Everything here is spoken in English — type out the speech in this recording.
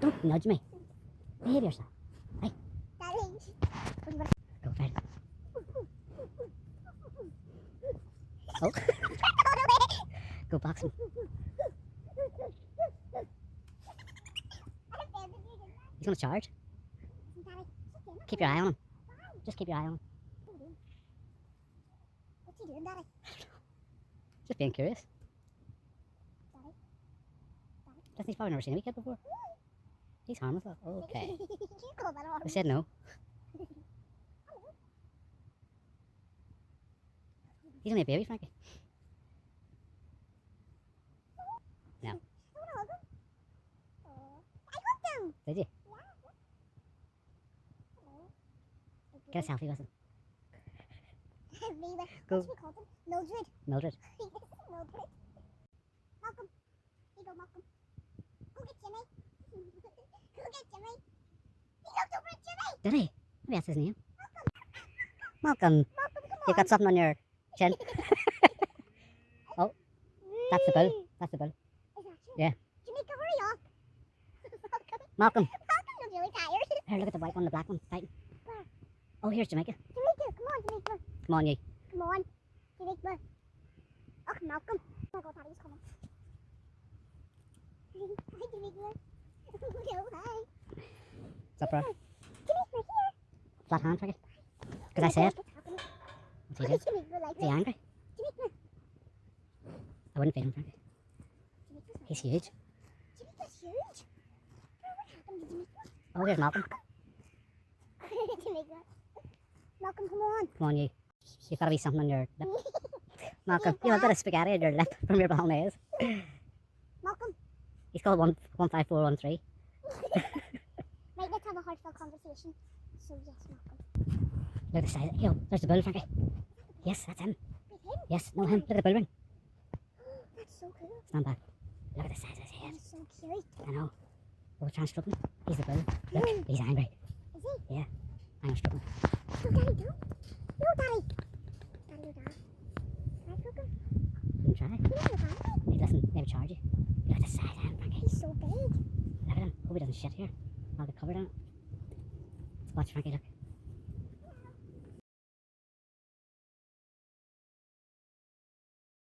Don't nudge me. Behave yourself. Hey. Go, Fred. Oh. Go box him. He's gonna charge. Keep your eye on him. Just keep your eye on him. What's he doing, Daddy? Just being curious. Daddy? Doesn't he's probably never seen a wee kid before. He's harmless though. Okay. You call that I said no. He's only a baby, Frankie. No. I want to hug him. Oh, I hugged him. Did you? Yeah. Hello. Get a selfie with him. Reba. Go. What's we called him? Mildred. Mildred. Mildred. Malcolm. Here you go, Malcolm. Go get Jimmy. Go get Jimmy. He looked over at Jimmy. Did he? Maybe that's his name. Malcolm, Malcolm. come You've got something on your chin. Oh, that's the bill. That's the bill. Is that you? Yeah. Jamaica, hurry up. Malcolm. Malcolm looks really tired. Here, look at the white one, the black one. Fighting. Where? Oh, here's Jamaica. Jamaica, come on, Jamaica. Come on, you. Come on. Jamaica. Oh, Malcolm. Oh my God, Daddy's coming. Hi, Jamaica. Hello, hi. What's up, bro? Jamaica, here. Flat hand, Frankie. Because I said. What's happening? What's he doing? Jamaica, like Is he angry? Jamaica. I wouldn't feed him, Frankie. Jamaica's not- He's huge. Jamaica's huge. Bro, what happened to Jamaica? Oh, here's Malcolm. Jamaica. Malcolm, come on. Come on, you. You've got to be something on your lip. Malcolm, you have a bit of spaghetti on your lip from your bolognese. Malcolm. He's called 15413. Right, let's have a heartfelt conversation. So, yes, Malcolm. Look at the size. Yo, there's the bull, Frankie. Yes, that's him. Wait, him? Yes, no, him. Look at the bull ring. That's so cool. Stand back. Look at the size of his head. That's so cute. I know. Oh, try and stroke him. He's the bull. Look, he's angry. Is he? I'm gonna stroke him. No, Daddy, don't. No, Daddy. Daddy, no, Dad. Can I stroke him? You can try. You know, Daddy. Hey, listen, they would charge you. Look at the size of him, Frankie. He's so big. Look at him. Hope he doesn't shit here. I'll get covered in it. Watch Frankie, look.